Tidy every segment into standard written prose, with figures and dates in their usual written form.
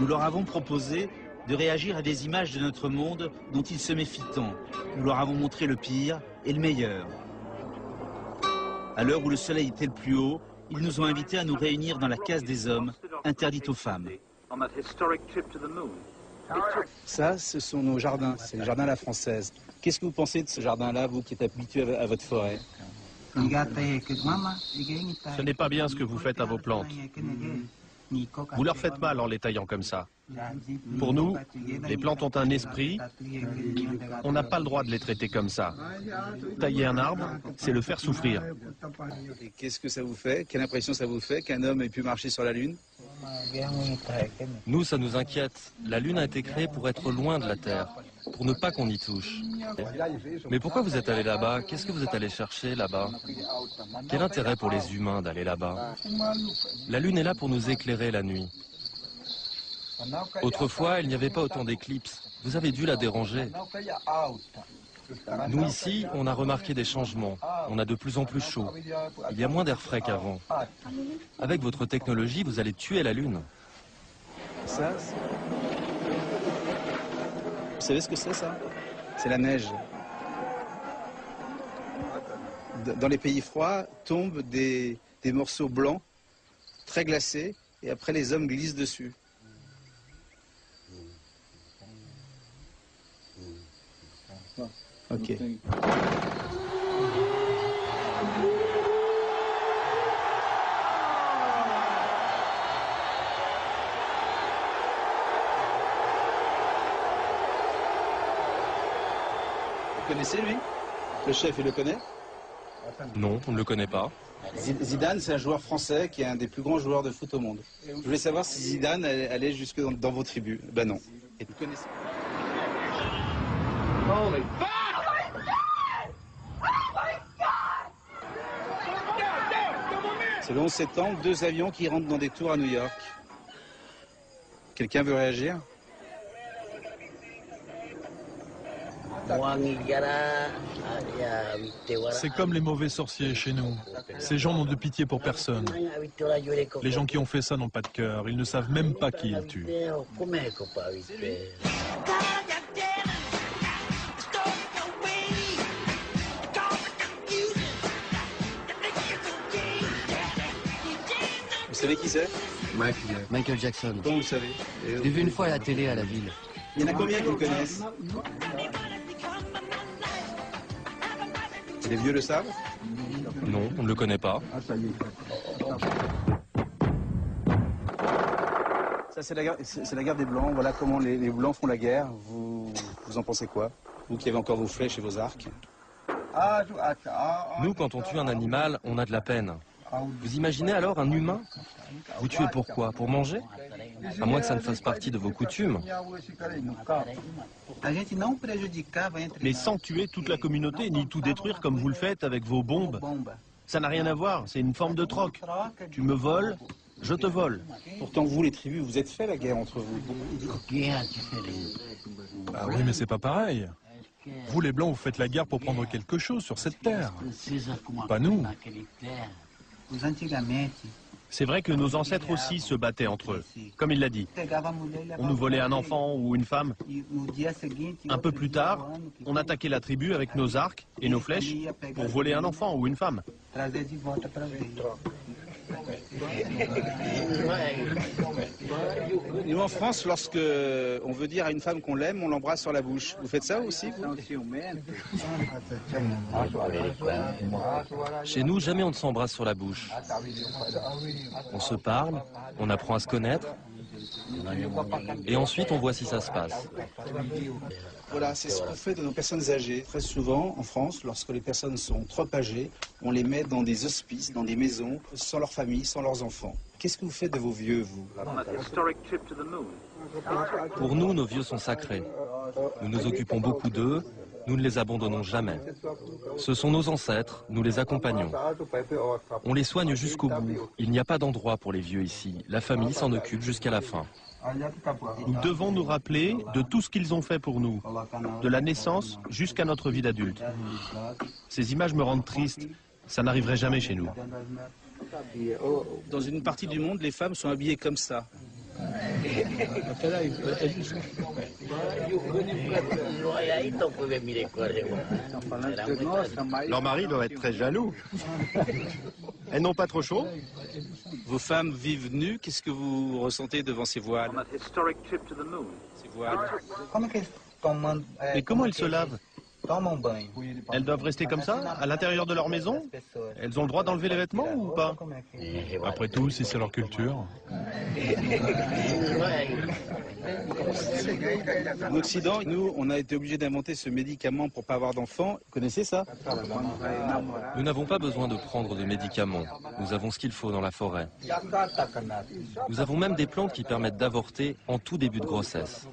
Nous leur avons proposé de réagir à des images de notre monde dont ils se méfient tant. Nous leur avons montré le pire et le meilleur. À l'heure où le soleil était le plus haut, ils nous ont invités à nous réunir dans la case des hommes, interdite aux femmes. Ça, ce sont nos jardins, c'est le jardin à la française. Qu'est-ce que vous pensez de ce jardin-là, vous qui êtes habitué à votre forêt? Ce n'est pas bien ce que vous faites à vos plantes. Vous leur faites mal en les taillant comme ça. Pour nous, les plantes ont un esprit. On n'a pas le droit de les traiter comme ça. Tailler un arbre, c'est le faire souffrir. Et qu'est-ce que ça vous fait? Quelle impression ça vous fait qu'un homme ait pu marcher sur la Lune? Nous, ça nous inquiète. La Lune a été créée pour être loin de la Terre, pour ne pas qu'on y touche. Mais pourquoi vous êtes allé là-bas? Qu'est-ce que vous êtes allé chercher là-bas? Quel intérêt pour les humains d'aller là-bas? La Lune est là pour nous éclairer la nuit. Autrefois, il n'y avait pas autant d'éclipses. Vous avez dû la déranger. Nous, ici, on a remarqué des changements. On a de plus en plus chaud. Il y a moins d'air frais qu'avant. Avec votre technologie, vous allez tuer la Lune. Ça, vous savez ce que c'est, ça? C'est la neige. Dans les pays froids, tombent des morceaux blancs, très glacés, et après les hommes glissent dessus. Ok. Vous connaissez lui? Le chef, il le connaît? Non, on ne le connaît pas. Zidane, c'est un joueur français qui est un des plus grands joueurs de foot au monde. Je voulais savoir si Zidane allait jusque dans vos tribus. Ben non. Et vous connaissez? C'est le 11 septembre, 2 avions qui rentrent dans des tours à New York. Quelqu'un veut réagir? C'est comme les mauvais sorciers chez nous. Ces gens n'ont de pitié pour personne. Les gens qui ont fait ça n'ont pas de cœur. Ils ne savent même pas qui ils tuent. Vous savez qui c'est? Michael Jackson. Comment vous savez? Je l'ai vu une fois à la télé à la ville. Il y en a combien qui le connaissent? Les vieux le savent? Non, on ne le connaît pas. Ça, c'est la guerre des Blancs. Voilà comment les Blancs font la guerre. Vous en pensez quoi? Vous qui avez encore vos flèches et vos arcs. Nous, quand on tue un animal, on a de la peine. Vous imaginez alors un humain? Vous tuez pourquoi? Pour manger? À moins que ça ne fasse partie de vos coutumes. Mais sans tuer toute la communauté, ni tout détruire comme vous le faites avec vos bombes. Ça n'a rien à voir, c'est une forme de troc. Tu me voles, je te vole. Pourtant, vous, les tribus, vous êtes fait la guerre entre vous. Bah oui, mais c'est pas pareil. Vous, les Blancs, vous faites la guerre pour prendre quelque chose sur cette terre. Pas nous. C'est vrai que nos ancêtres aussi se battaient entre eux, comme il l'a dit. On nous volait un enfant ou une femme. Un peu plus tard, on attaquait la tribu avec nos arcs et nos flèches pour voler un enfant ou une femme. Nous, en France, lorsque on veut dire à une femme qu'on l'aime, on l'embrasse sur la bouche. Vous faites ça aussi, vous? Chez nous, jamais on ne s'embrasse sur la bouche. On se parle, on apprend à se connaître, et ensuite on voit si ça se passe. Voilà, c'est ce qu'on fait de nos personnes âgées. Très souvent, en France, lorsque les personnes sont trop âgées, on les met dans des hospices, dans des maisons, sans leur famille, sans leurs enfants. Qu'est-ce que vous faites de vos vieux, vous? Pour nous, nos vieux sont sacrés. Nous nous occupons beaucoup d'eux, nous ne les abandonnons jamais. Ce sont nos ancêtres, nous les accompagnons. On les soigne jusqu'au bout. Il n'y a pas d'endroit pour les vieux ici. La famille s'en occupe jusqu'à la fin. Nous devons nous rappeler de tout ce qu'ils ont fait pour nous, de la naissance jusqu'à notre vie d'adulte. Ces images me rendent triste. Ça n'arriverait jamais chez nous. Dans une partie du monde, les femmes sont habillées comme ça. Leurs maris doivent être très jaloux. Elles n'ont pas trop chaud? Vos femmes vivent nues, qu'est-ce que vous ressentez devant ces voiles? Ces voiles. Mais comment elles se lavent? Elles doivent rester comme ça, à l'intérieur de leur maison? Elles ont le droit d'enlever les vêtements ou pas? Après tout, si c'est leur culture. En Occident, nous, on a été obligés d'inventer ce médicament pour pas avoir d'enfants. Vous connaissez ça? Nous n'avons pas besoin de prendre de médicaments. Nous avons ce qu'il faut dans la forêt. Nous avons même des plantes qui permettent d'avorter en tout début de grossesse.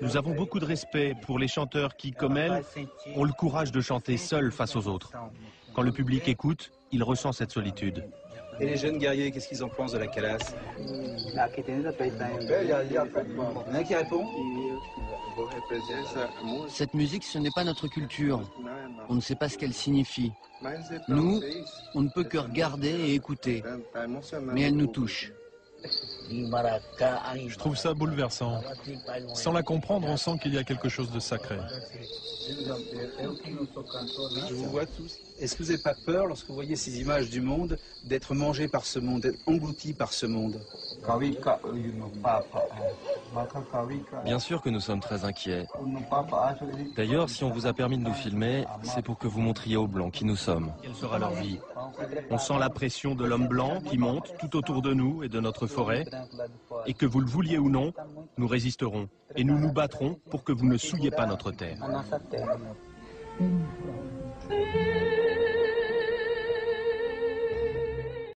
Nous avons beaucoup de respect pour les chanteurs qui, comme elles, ont le courage de chanter seuls face aux autres. Quand le public écoute, il ressent cette solitude. Et les jeunes guerriers, qu'est-ce qu'ils en pensent de la calasse? Il y en a un qui répond? Cette musique, ce n'est pas notre culture. On ne sait pas ce qu'elle signifie. Nous, on ne peut que regarder et écouter. Mais elle nous touche. Je trouve ça bouleversant. Sans la comprendre, on sent qu'il y a quelque chose de sacré. Je vous vois tous. Est-ce que vous n'avez pas peur, lorsque vous voyez ces images du monde, d'être mangé par ce monde, d'être englouti par ce monde? Bien sûr que nous sommes très inquiets. D'ailleurs, si on vous a permis de nous filmer, c'est pour que vous montriez aux Blancs qui nous sommes. Quelle sera leur vie? On sent la pression de l'homme blanc qui monte tout autour de nous et de notre forêt. Et que vous le vouliez ou non, nous résisterons. Et nous nous battrons pour que vous ne souilliez pas notre terre.